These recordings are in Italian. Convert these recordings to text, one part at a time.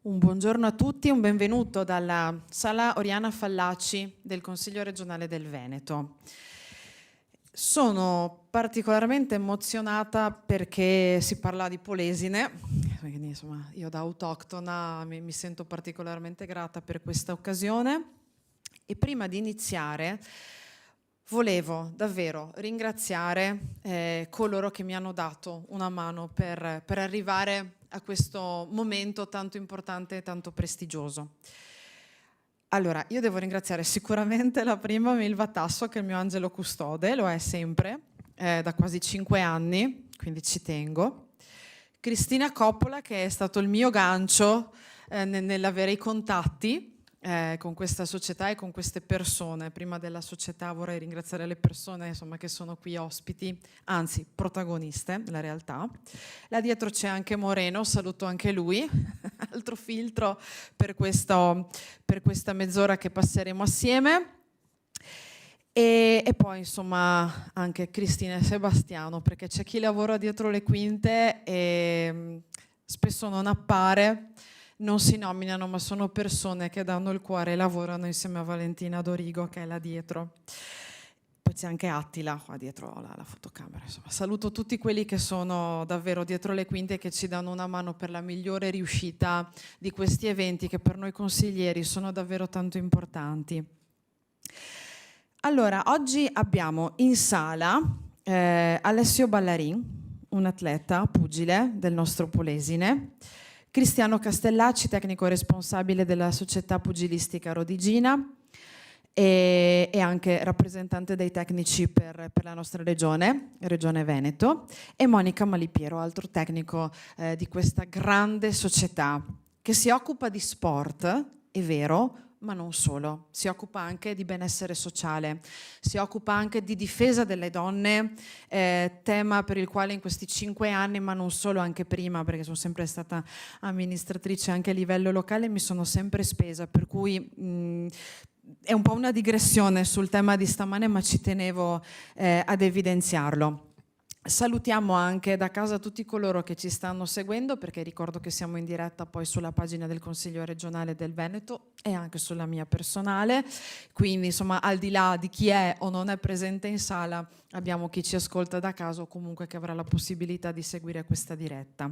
Un buongiorno a tutti, un benvenuto dalla Sala Oriana Fallaci del Consiglio regionale del Veneto. Sono particolarmente emozionata perché si parla di Polesine, quindi insomma io da autoctona mi sento particolarmente grata per questa occasione. E prima di iniziare volevo davvero ringraziare coloro che mi hanno dato una mano per arrivare a questo momento tanto importante e tanto prestigioso. Allora, io devo ringraziare sicuramente la prima Milva Tasso, che è il mio angelo custode, lo è sempre, da quasi 5 anni, quindi ci tengo. Cristina Coppola, che è stato il mio gancio nell'avere i contatti con questa società e con queste persone. Prima della società vorrei ringraziare le persone insomma, che sono qui ospiti, anzi protagoniste nella realtà. Là dietro c'è anche Moreno, saluto anche lui, altro filtro per questa mezz'ora che passeremo assieme. E poi insomma anche Cristina e Sebastiano, perché c'è chi lavora dietro le quinte e spesso non appare, non si nominano, ma sono persone che danno il cuore e lavorano insieme a Valentina Dorigo, che è là dietro. Poi c'è anche Attila qua dietro la fotocamera. Insomma, saluto tutti quelli che sono davvero dietro le quinte e che ci danno una mano per la migliore riuscita di questi eventi che per noi consiglieri sono davvero tanto importanti. Allora, oggi abbiamo in sala Alessio Ballarin, un atleta pugile del nostro Polesine, Cristiano Castellacci, tecnico responsabile della società pugilistica Rodigina e anche rappresentante dei tecnici per la nostra regione Veneto, e Monica Malipiero, altro tecnico di questa grande società che si occupa di sport, è vero, ma non solo, si occupa anche di benessere sociale, si occupa anche di difesa delle donne, tema per il quale in questi 5 anni, ma non solo, anche prima, perché sono sempre stata amministratrice anche a livello locale, mi sono sempre spesa, per cui è un po' una digressione sul tema di stamane, ma ci tenevo ad evidenziarlo. Salutiamo anche da casa tutti coloro che ci stanno seguendo, perché ricordo che siamo in diretta poi sulla pagina del Consiglio regionale del Veneto e anche sulla mia personale, quindi insomma al di là di chi è o non è presente in sala abbiamo chi ci ascolta da casa o comunque che avrà la possibilità di seguire questa diretta.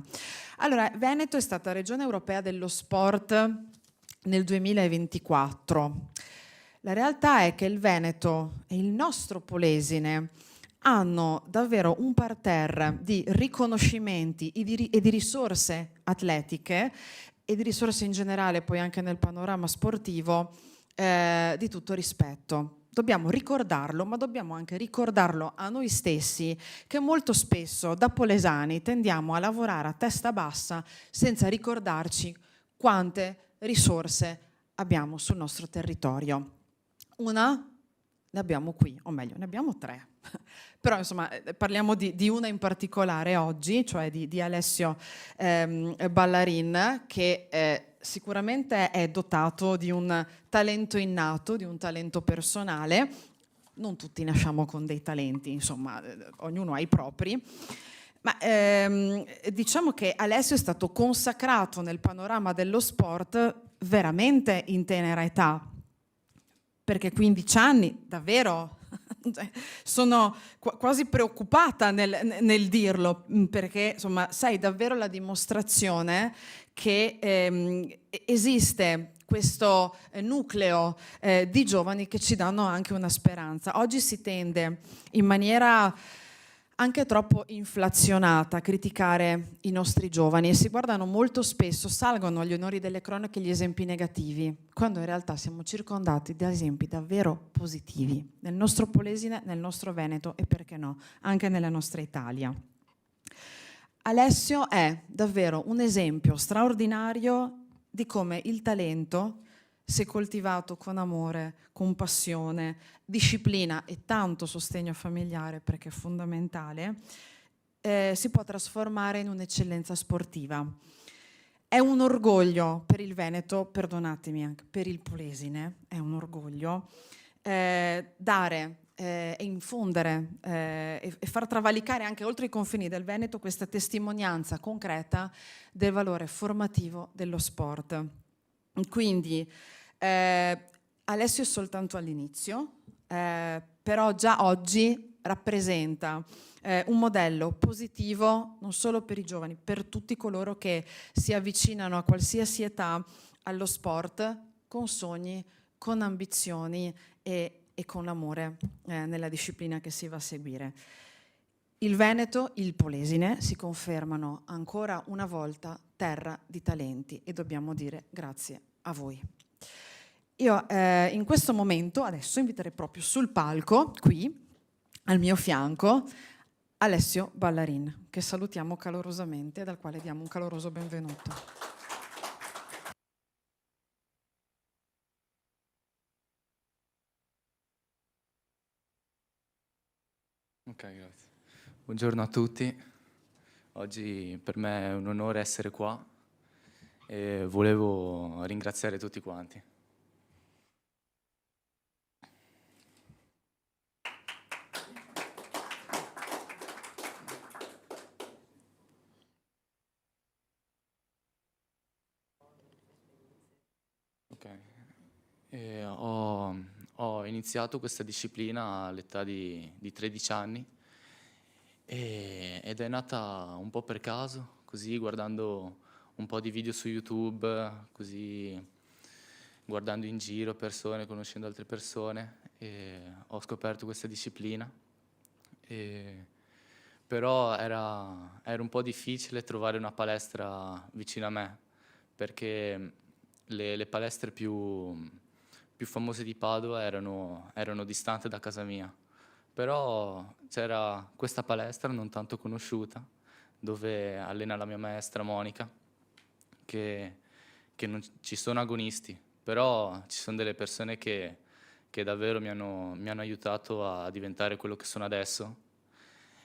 Allora, Veneto è stata regione europea dello sport nel 2024. La realtà è che il Veneto e il nostro Polesine hanno davvero un parterre di riconoscimenti e di risorse atletiche e di risorse in generale, poi anche nel panorama sportivo, di tutto rispetto. Dobbiamo ricordarlo, ma dobbiamo anche ricordarlo a noi stessi, che molto spesso da polesani tendiamo a lavorare a testa bassa senza ricordarci quante risorse abbiamo sul nostro territorio. Una ne abbiamo qui, o meglio, ne abbiamo 3. Però insomma parliamo di una in particolare oggi, cioè di Alessio Ballarin, che sicuramente è dotato di un talento innato, di un talento personale. Non tutti nasciamo con dei talenti, insomma, ognuno ha i propri. Ma diciamo che Alessio è stato consacrato nel panorama dello sport veramente in tenera età, perché 15 anni davvero sono quasi preoccupata nel dirlo, perché insomma sei davvero la dimostrazione che esiste questo nucleo di giovani che ci danno anche una speranza. Oggi si tende in maniera anche troppo inflazionata a criticare i nostri giovani e si guardano molto spesso, salgono agli onori delle cronache gli esempi negativi, quando in realtà siamo circondati da esempi davvero positivi nel nostro Polesine, nel nostro Veneto e perché no, anche nella nostra Italia. Alessio è davvero un esempio straordinario di come il talento, se coltivato con amore, con passione, disciplina e tanto sostegno familiare, perché è fondamentale, si può trasformare in un'eccellenza sportiva. È un orgoglio per il Veneto, perdonatemi, anche per il Polesine, è un orgoglio dare e infondere e far travalicare anche oltre i confini del Veneto questa testimonianza concreta del valore formativo dello sport. Quindi Alessio è soltanto all'inizio, però già oggi rappresenta un modello positivo non solo per i giovani, per tutti coloro che si avvicinano a qualsiasi età allo sport con sogni, con ambizioni e con amore nella disciplina che si va a seguire. Il Veneto, il Polesine si confermano ancora una volta terra di talenti e dobbiamo dire grazie a voi. Io in questo momento adesso inviterei proprio sul palco, qui, al mio fianco, Alessio Ballarin, che salutiamo calorosamente e dal quale diamo un caloroso benvenuto. Ok, grazie. Buongiorno a tutti. Oggi per me è un onore essere qua e volevo ringraziare tutti quanti. Ok. Ho iniziato questa disciplina all'età di 13 anni ed è nata un po' per caso, così guardando un po' di video su YouTube, così guardando in giro persone, conoscendo altre persone, e ho scoperto questa disciplina. Però era un po' difficile trovare una palestra vicino a me, perché le palestre più famose di Padova erano distanti da casa mia. Però c'era questa palestra non tanto conosciuta, dove allena la mia maestra Monica, che non ci sono agonisti, però ci sono delle persone che davvero mi hanno aiutato a diventare quello che sono adesso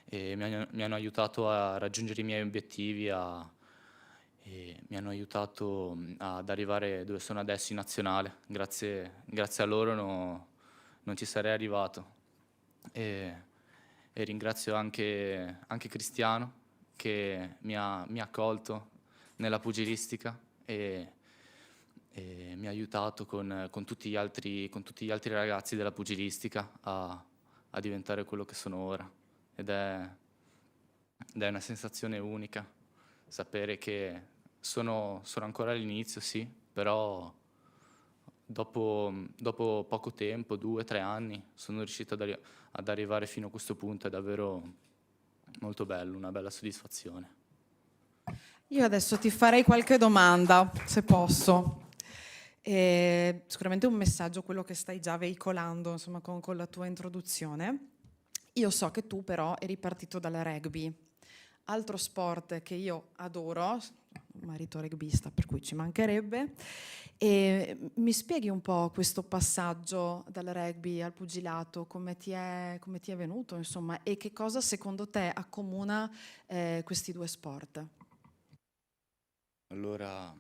e mi hanno aiutato a raggiungere i miei obiettivi e mi hanno aiutato ad arrivare dove sono adesso in nazionale. Grazie a loro non ci sarei arrivato. E ringrazio anche Cristiano che mi ha accolto nella pugilistica e mi ha aiutato con tutti gli altri ragazzi della pugilistica a diventare quello che sono ora. Ed è una sensazione unica sapere che sono ancora all'inizio, sì, però dopo poco tempo, 2 o 3 anni, sono riuscito ad arrivare fino a questo punto. È davvero molto bello, una bella soddisfazione. Io adesso ti farei qualche domanda, se posso. Sicuramente un messaggio, quello che stai già veicolando, insomma, con la tua introduzione. Io so che tu però eri partito dal rugby, altro sport che io adoro, marito rugbista, per cui ci mancherebbe. E mi spieghi un po' questo passaggio dal rugby al pugilato, come ti è venuto, insomma, e che cosa secondo te accomuna questi due sport? Allora,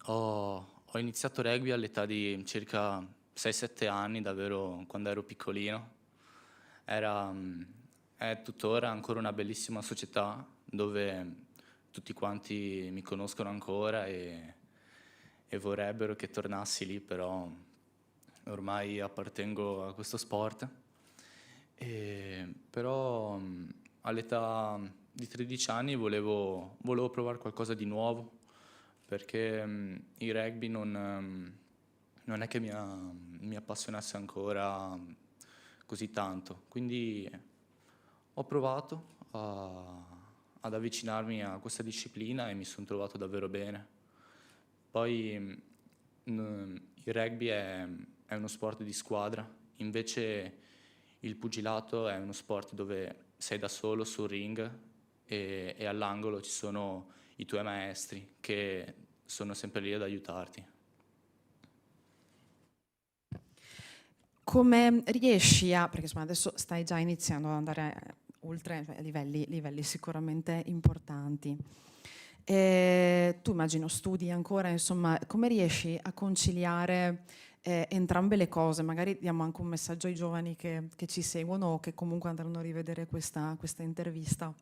ho iniziato rugby all'età di circa 6-7 anni, davvero quando ero piccolino. È tuttora ancora una bellissima società dove tutti quanti mi conoscono ancora e vorrebbero che tornassi lì, però ormai appartengo a questo sport. Però all'età di 13 anni volevo provare qualcosa di nuovo, perché il rugby non è che mi appassionasse ancora così tanto. Quindi ho provato ad avvicinarmi a questa disciplina e mi sono trovato davvero bene. Poi il rugby è uno sport di squadra, invece il pugilato è uno sport dove sei da solo sul ring e all'angolo ci sono i tuoi maestri che sono sempre lì ad aiutarti. Come riesci perché insomma adesso stai già iniziando ad andare oltre a livelli sicuramente importanti. Tu immagino studi ancora, insomma, come riesci a conciliare entrambe le cose. Magari diamo anche un messaggio ai giovani che ci seguono o che comunque andranno a rivedere questa intervista.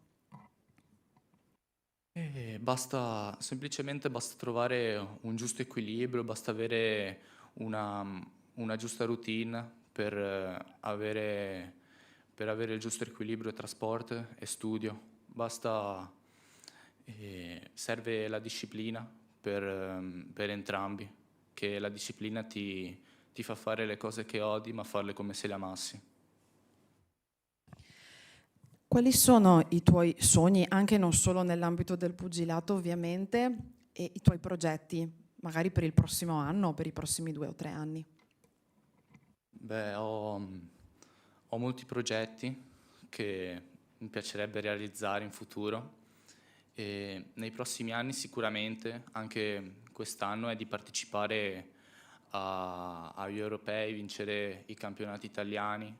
Semplicemente basta trovare un giusto equilibrio, basta avere una giusta routine per avere il giusto equilibrio tra sport e studio. Serve la disciplina per entrambi, che la disciplina ti fa fare le cose che odi, ma farle come se le amassi. Quali sono i tuoi sogni, anche non solo nell'ambito del pugilato ovviamente, e i tuoi progetti, magari per il prossimo anno o per i prossimi 2 o 3 anni? Beh, ho molti progetti che mi piacerebbe realizzare in futuro e nei prossimi anni sicuramente, anche quest'anno, è di partecipare agli europei, vincere i campionati italiani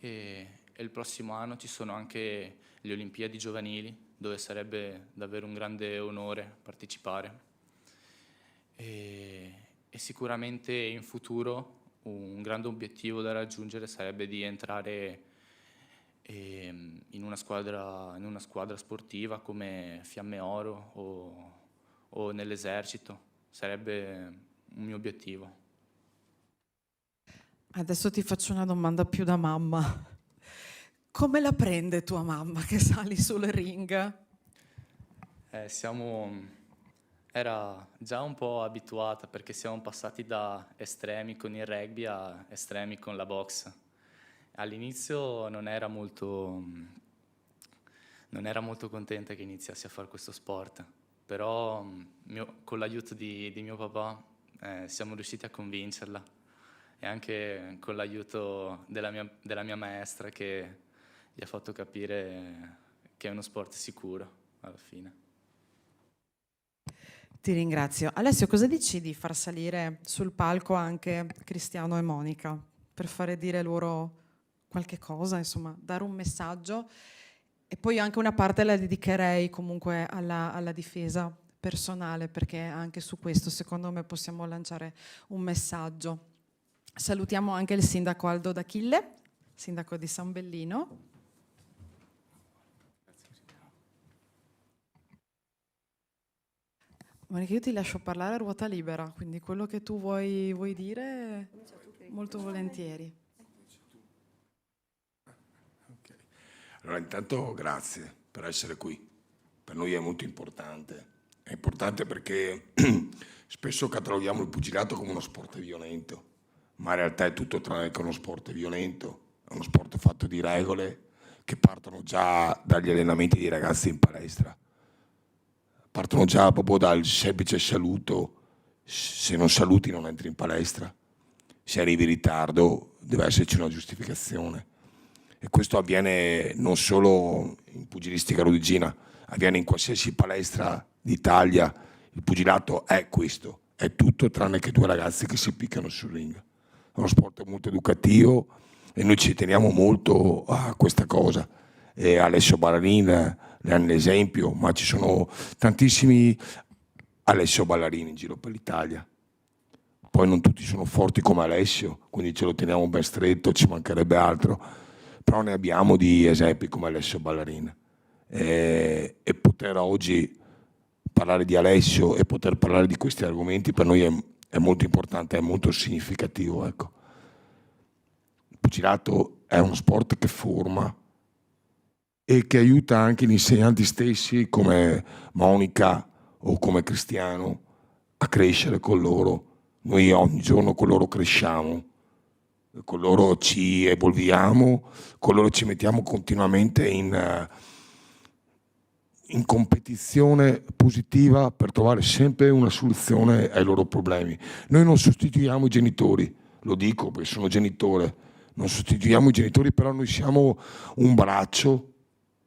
e il prossimo anno ci sono anche le Olimpiadi giovanili, dove sarebbe davvero un grande onore partecipare. E sicuramente in futuro un grande obiettivo da raggiungere sarebbe di entrare in una squadra sportiva come Fiamme Oro o nell'esercito. Sarebbe un mio obiettivo. Adesso ti faccio una domanda più da mamma. Come la prende tua mamma che sali sul ring? Era già un po' abituata perché siamo passati da estremi con il rugby a estremi con la box. All'inizio non era molto contenta che iniziassi a fare questo sport, però con l'aiuto di mio papà siamo riusciti a convincerla e anche con l'aiuto della mia maestra che gli ha fatto capire che è uno sport sicuro alla fine. Ti ringrazio. Alessio, cosa dici di far salire sul palco anche Cristiano e Monica per fare dire loro qualche cosa, insomma, dare un messaggio? E poi anche una parte la dedicherei comunque alla difesa personale, perché anche su questo secondo me possiamo lanciare un messaggio. Salutiamo anche il sindaco Aldo D'Achille, sindaco di San Bellino. Monica, io ti lascio parlare a ruota libera, quindi quello che tu vuoi dire, molto volentieri. Okay. Allora, intanto grazie per essere qui. Per noi è molto importante. È importante perché spesso cataloghiamo il pugilato come uno sport violento, ma in realtà è tutto tranne che uno sport violento. È uno sport fatto di regole che partono già dagli allenamenti dei ragazzi in palestra. Partono già proprio dal semplice saluto. Se non saluti non entri in palestra. Se arrivi in ritardo deve esserci una giustificazione. E questo avviene non solo in pugilistica rudigina, avviene in qualsiasi palestra d'Italia. Il pugilato è questo, è tutto tranne che due ragazzi che si piccano sul ring. È uno sport molto educativo e noi ci teniamo molto a questa cosa. E Alessio Ballarin ne è un esempio, ma ci sono tantissimi Alessio Ballarini in giro per l'Italia. Poi non tutti sono forti come Alessio, quindi ce lo teniamo ben stretto, ci mancherebbe altro, però ne abbiamo di esempi come Alessio Ballarin. E poter oggi parlare di Alessio e poter parlare di questi argomenti per noi è molto importante, è molto significativo. Ecco. Il pugilato è uno sport che forma e che aiuta anche gli insegnanti stessi come Monica o come Cristiano a crescere con loro. Noi ogni giorno con loro cresciamo, con loro ci evolviamo, con loro ci mettiamo continuamente in competizione positiva per trovare sempre una soluzione ai loro problemi. Noi non sostituiamo i genitori, lo dico perché sono genitore, non sostituiamo i genitori, però noi siamo un braccio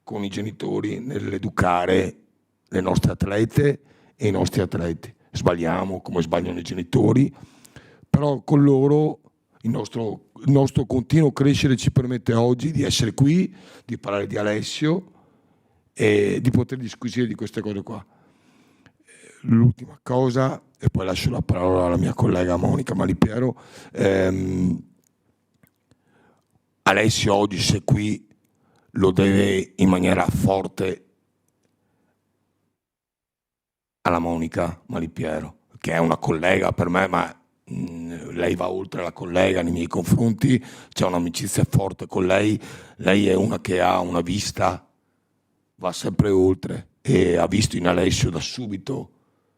con i genitori nell'educare le nostre atlete e i nostri atleti. Sbagliamo come sbagliano i genitori, però con loro il nostro continuo crescere ci permette oggi di essere qui, di parlare di Alessio e di poter discutere di queste cose qua. l'ultima cosa, e poi lascio la parola alla mia collega Monica Malipiero. Alessio oggi, se qui, lo deve in maniera forte alla Monica Malipiero, che è una collega per me, ma lei va oltre la collega nei miei confronti, c'è un'amicizia forte con lei. Lei è una che ha una vista, va sempre oltre, e ha visto in Alessio da subito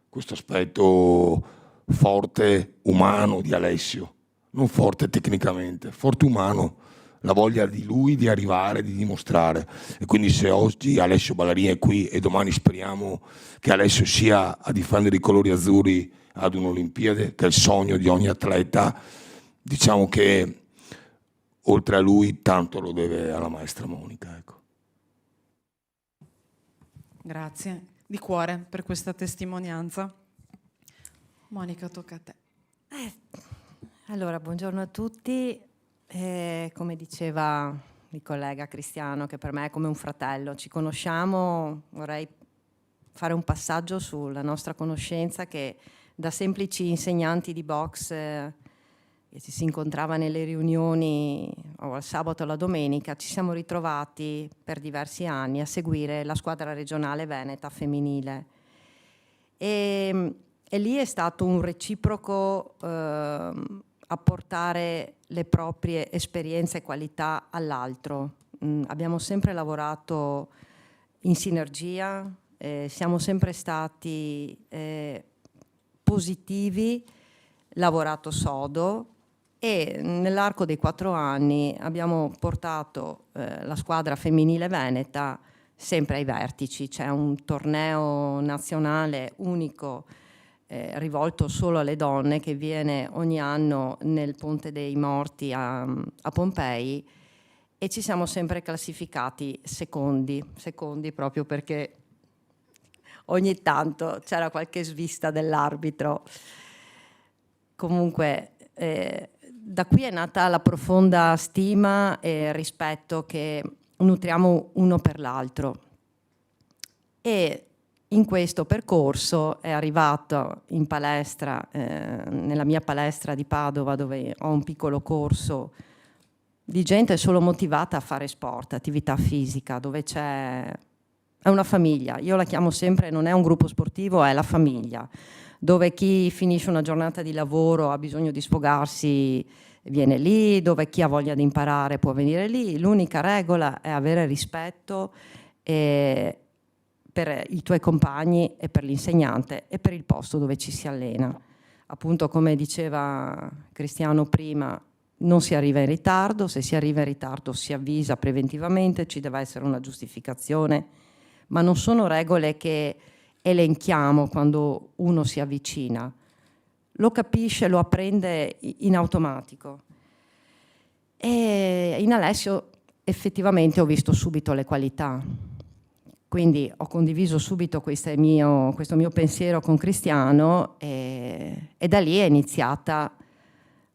questo aspetto forte, umano di Alessio, non forte tecnicamente, forte umano, la voglia di lui di arrivare, di dimostrare. E quindi se oggi Alessio Ballarin è qui e domani speriamo che Alessio sia a difendere i colori azzurri ad un'Olimpiade, che è il sogno di ogni atleta, diciamo che oltre a lui tanto lo deve alla maestra Monica, ecco. Grazie di cuore per questa testimonianza. Monica, tocca a te. Allora, buongiorno a tutti. Come diceva il collega Cristiano, che per me è come un fratello, ci conosciamo, vorrei fare un passaggio sulla nostra conoscenza, che da semplici insegnanti di box che si incontrava nelle riunioni o al sabato o la domenica, ci siamo ritrovati per diversi anni a seguire la squadra regionale veneta femminile. E lì è stato un reciproco apportare le proprie esperienze e qualità all'altro. Abbiamo sempre lavorato in sinergia, siamo sempre stati positivi, lavorato sodo, e nell'arco dei 4 anni abbiamo portato la squadra femminile veneta sempre ai vertici. C'è un torneo nazionale unico rivolto solo alle donne che viene ogni anno nel Ponte dei Morti a Pompei, e ci siamo sempre classificati secondi proprio perché ogni tanto c'era qualche svista dell'arbitro. Comunque da qui è nata la profonda stima e rispetto che nutriamo uno per l'altro, e in questo percorso è arrivato in palestra, nella mia palestra di Padova, dove ho un piccolo corso di gente solo motivata a fare sport, attività fisica, dove è una famiglia. Io la chiamo sempre, non è un gruppo sportivo, è la famiglia, dove chi finisce una giornata di lavoro ha bisogno di sfogarsi viene lì, dove chi ha voglia di imparare può venire lì. L'unica regola è avere rispetto per i tuoi compagni e per l'insegnante e per il posto dove ci si allena. Appunto, come diceva Cristiano prima, non si arriva in ritardo, se si arriva in ritardo si avvisa preventivamente, ci deve essere una giustificazione, ma non sono regole che elenchiamo quando uno si avvicina. Lo capisce, lo apprende in automatico. E in Alessio effettivamente ho visto subito le qualità. Quindi ho condiviso subito questo mio pensiero con Cristiano, e da lì è iniziata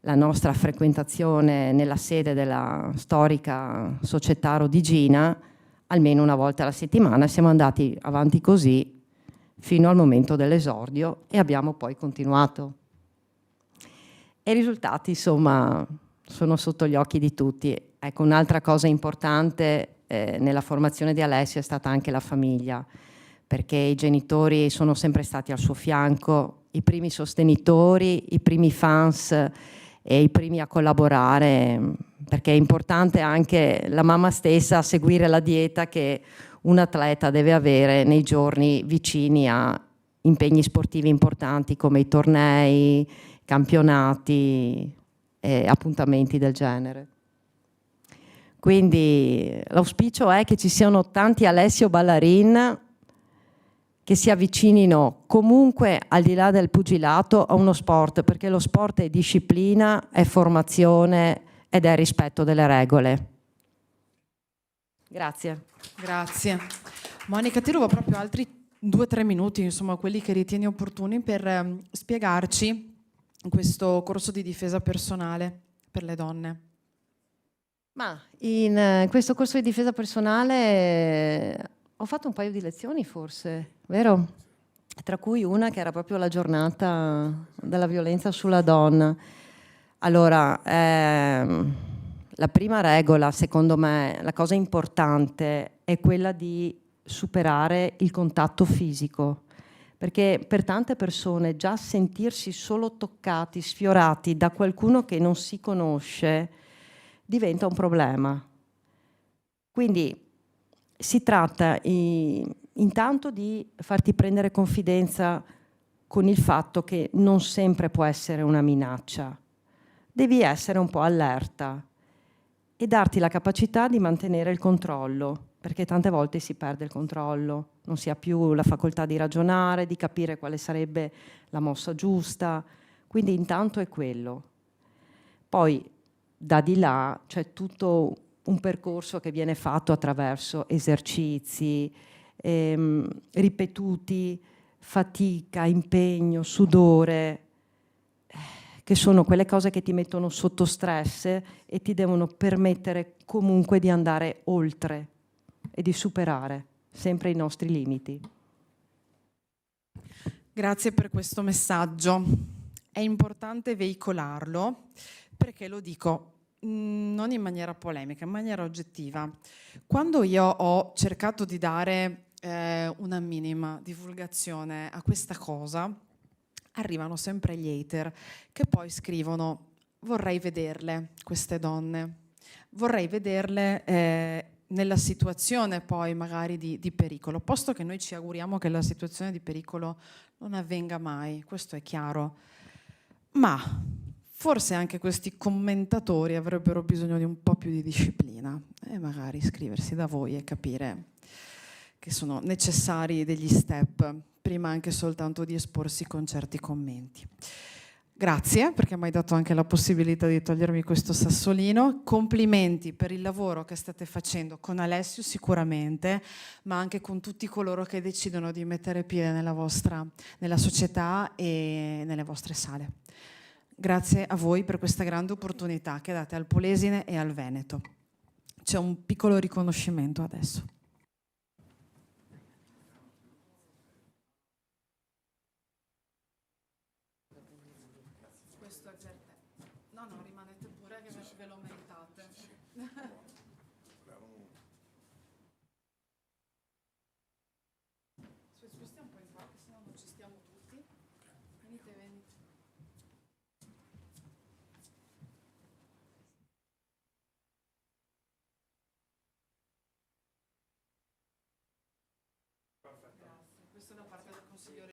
la nostra frequentazione nella sede della storica Società Rodigina almeno una volta alla settimana. Siamo andati avanti così fino al momento dell'esordio e abbiamo poi continuato. E i risultati, insomma, sono sotto gli occhi di tutti. Ecco, un'altra cosa importante nella formazione di Alessio è stata anche la famiglia, perché i genitori sono sempre stati al suo fianco, i primi sostenitori, i primi fans e i primi a collaborare, perché è importante anche la mamma stessa seguire la dieta che un atleta deve avere nei giorni vicini a impegni sportivi importanti come i tornei, campionati e appuntamenti del genere. Quindi l'auspicio è che ci siano tanti Alessio Ballarin che si avvicinino comunque, al di là del pugilato, a uno sport, perché lo sport è disciplina, è formazione ed è rispetto delle regole. Grazie. Grazie. Monica, ti rubo proprio altri 2-3 minuti, insomma, quelli che ritieni opportuni per spiegarci questo corso di difesa personale per le donne. Ma in questo corso di difesa personale ho fatto un paio di lezioni forse, vero? tra cui una che era proprio la giornata della violenza sulla donna. Allora, la prima regola, secondo me, la cosa importante è quella di superare il contatto fisico, perché per tante persone già sentirsi solo toccati, sfiorati da qualcuno che non si conosce diventa un problema. Quindi si tratta intanto di farti prendere confidenza con il fatto che non sempre può essere una minaccia. Devi essere un po' allerta e darti la capacità di mantenere il controllo, perché tante volte si perde il controllo, non si ha più la facoltà di ragionare, di capire quale sarebbe la mossa giusta, quindi intanto è quello. Poi da di là c'è tutto un percorso che viene fatto attraverso esercizi ripetuti, fatica, impegno, sudore, che sono quelle cose che ti mettono sotto stress e ti devono permettere comunque di andare oltre e di superare sempre i nostri limiti. Grazie per questo messaggio. È importante veicolarlo perché lo dico non in maniera polemica, in maniera oggettiva. Quando io ho cercato di dare una minima divulgazione a questa cosa, arrivano sempre gli hater che poi scrivono: vorrei vederle queste donne, vorrei vederle nella situazione poi magari di pericolo, posto che noi ci auguriamo che la situazione di pericolo non avvenga mai, questo è chiaro, ma forse anche questi commentatori avrebbero bisogno di un po' più di disciplina e magari iscriversi da voi e capire che sono necessari degli step prima anche soltanto di esporsi con certi commenti. Grazie, perché mi hai dato anche la possibilità di togliermi questo sassolino. Complimenti per il lavoro che state facendo con Alessio sicuramente, ma anche con tutti coloro che decidono di mettere piede nella società e nelle vostre sale. Grazie a voi per questa grande opportunità che date al Polesine e al Veneto. C'è un piccolo riconoscimento adesso. Questo è per te. No, rimanete pure che ve lo meritate. Spostiamo un po' in qua, che sennò non ci stiamo tutti. Venite, venite. Grazie. Questa è da parte del consigliere.